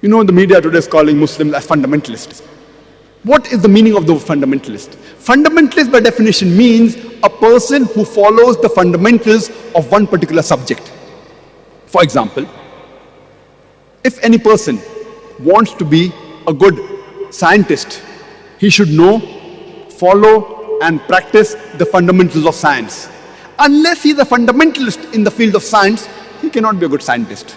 You know, the media today is calling Muslims as fundamentalists. What is the meaning of the word fundamentalist? Fundamentalist by definition means a person who follows the fundamentals of one particular subject. For example, if any person wants to be a good scientist, he should know, follow and practice the fundamentals of science. Unless he is a fundamentalist in the field of science, he cannot be a good scientist.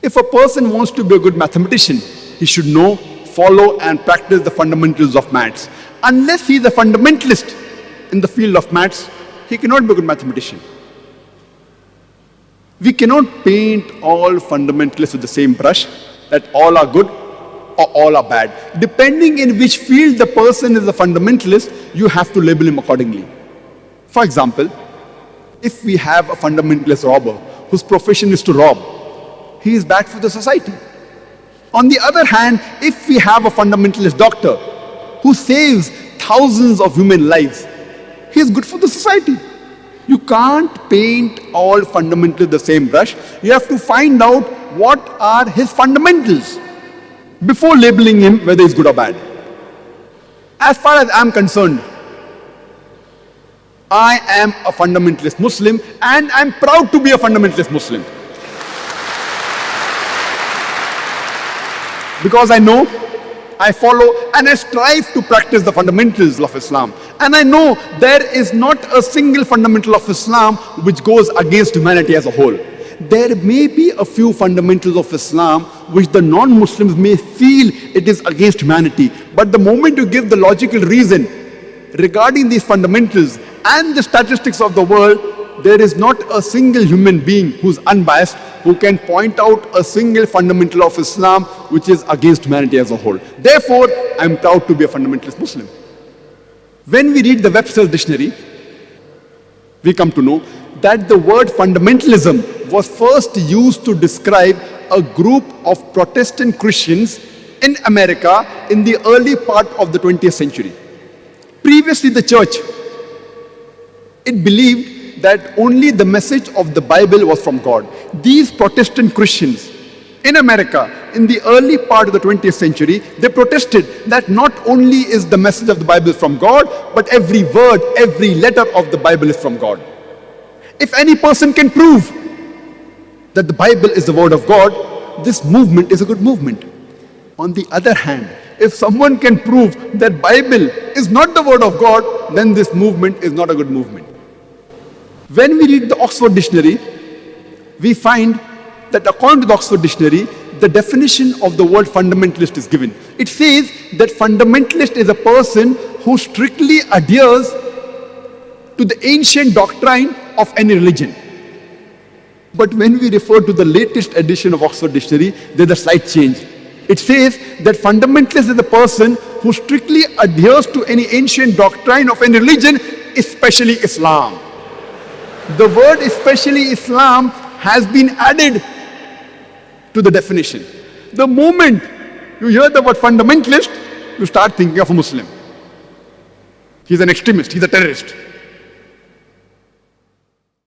If a person wants to be a good mathematician, he should know, follow and practice the fundamentals of maths. Unless he is a fundamentalist in the field of maths, he cannot be a good mathematician. We cannot paint all fundamentalists with the same brush, that all are good or all are bad. Depending in which field the person is a fundamentalist, you have to label him accordingly. For example, if we have a fundamentalist robber whose profession is to rob, he is bad for the society. On the other hand, if we have a fundamentalist doctor who saves thousands of human lives, he is good for the society. You can't paint all fundamentalists the same brush. You have to find out what are his fundamentals before labeling him whether he's good or bad. As far as I'm concerned, I am a fundamentalist Muslim and I'm proud to be a fundamentalist Muslim. Because I know, I follow and I strive to practice the fundamentals of Islam. And I know there is not a single fundamental of Islam which goes against humanity as a whole. There may be a few fundamentals of Islam which the non-Muslims may feel it is against humanity. But the moment you give the logical reason regarding these fundamentals and the statistics of the world, there is not a single human being who's unbiased who can point out a single fundamental of Islam which is against humanity as a whole. Therefore, I'm proud to be a fundamentalist Muslim. When we read the Webster's dictionary, we come to know that the word fundamentalism was first used to describe a group of Protestant Christians in America in the early part of the 20th century. Previously, the church, it believed that only the message of the Bible was from God. These Protestant Christians in America in the early part of the 20th century, they protested that not only is the message of the Bible from God, but every word, every letter of the Bible is from God. If any person can prove that the Bible is the word of God, this movement is a good movement. On the other hand, if someone can prove that Bible is not the word of God, then this movement is not a good movement. When we read the Oxford Dictionary, we find that according to the Oxford Dictionary, the definition of the word fundamentalist is given. It says that fundamentalist is a person who strictly adheres to the ancient doctrine of any religion. But when we refer to the latest edition of Oxford Dictionary, there's a slight change. It says that fundamentalist is a person who strictly adheres to any ancient doctrine of any religion, especially Islam. The word especially Islam has been added to the definition. The moment you hear the word fundamentalist, you start thinking of a Muslim. He's an extremist, he's a terrorist.